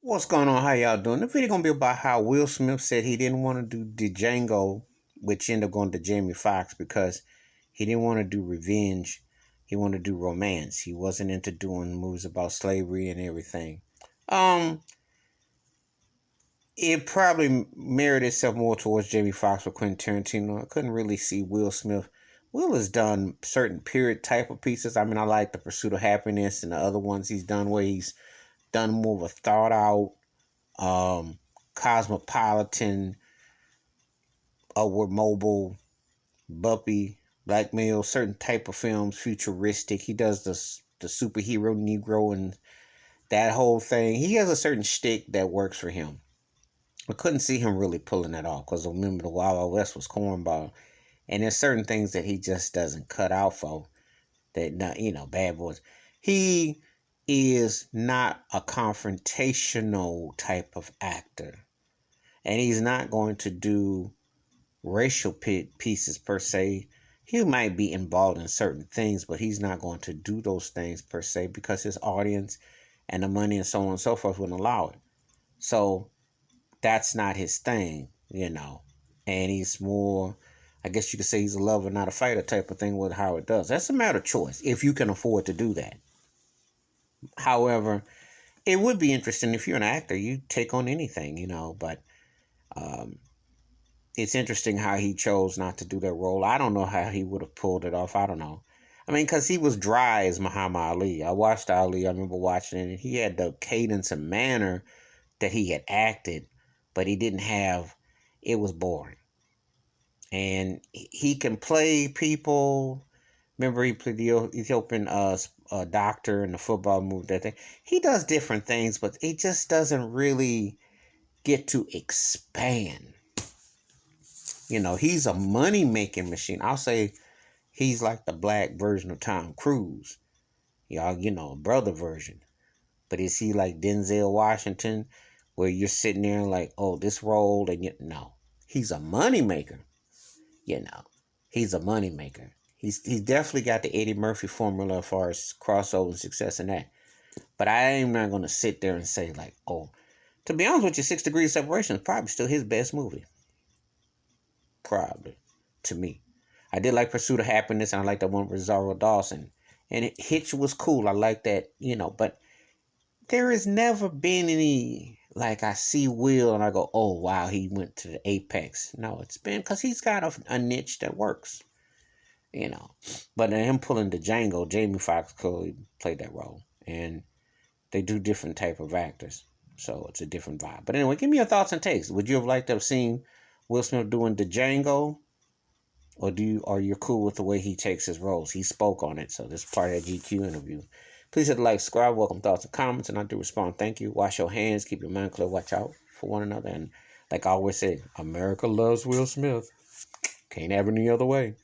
What's going on? How y'all doing? The video gonna be about how Will Smith said he didn't want to do the Django, which ended up going to Jamie Foxx because he didn't want to do revenge. He wanted to do romance. He wasn't into doing movies about slavery and everything. Um, it probably mirrored itself more towards Jamie Foxx or Quentin Tarantino. I couldn't really see Will Smith. Will has done certain period type of pieces. I mean, I like The Pursuit of Happiness and the other ones he's done where he's done more of a thought out cosmopolitan, upward mobile, bumpy, black male, certain type of films, futuristic. He does the superhero Negro and that whole thing. He has a certain shtick that works for him. I couldn't see him really pulling that off because remember the Wild Wild West was cornball, and there's certain things that he just doesn't cut out for. That not Bad Boys. He is not a confrontational type of actor, and he's not going to do racial pieces per se. He might be involved in certain things, but he's not going to do those things per se because his audience and the money and so on and so forth wouldn't allow it. So that's not his thing. And he's more, I guess you could say he's a lover, not a fighter type of thing with how it does. That's a matter of choice if you can afford to do that. However, it would be interesting if you're an actor, you take on anything, but um, it's interesting how he chose not to do that role. I don't know how he would have pulled it off. I don't know. I mean, because he was dry as Muhammad Ali. I watched Ali. I remember watching it. And he had the cadence and manner that he had acted, but he didn't have. It was boring. And he can play people. Remember, he played the Ethiopian doctor in the football movie. That thing. He does different things, but he just doesn't really get to expand. He's a money making machine. I'll say he's like the black version of Tom Cruise. A brother version. But is he like Denzel Washington, where you're sitting there like, oh, this role, and no, he's a money maker. You know, he's a money maker. He's definitely got the Eddie Murphy formula as far as crossover and success in that. But I am not gonna sit there and say like, oh, to be honest with you, 6 Degrees of Separation is probably still his best movie. Probably, to me. I did like Pursuit of Happiness, and I like that one with Rosario Dawson. And Hitch was cool. I like that. But there has never been any, like, I see Will and I go, oh, wow, he went to the apex. No, it's been because he's got a niche that works. But him pulling the Django, Jamie Foxx clearly played that role. And they do different type of actors. So it's a different vibe. But anyway, give me your thoughts and takes. Would you have liked to have seen Will Smith doing the Django? Or are you cool with the way he takes his roles? He spoke on it, so this is part of that GQ interview. Please hit the like, subscribe, welcome thoughts and comments, and I do respond. Thank you. Wash your hands, keep your mind clear, watch out for one another. And like I always say, America loves Will Smith. Can't have it any other way.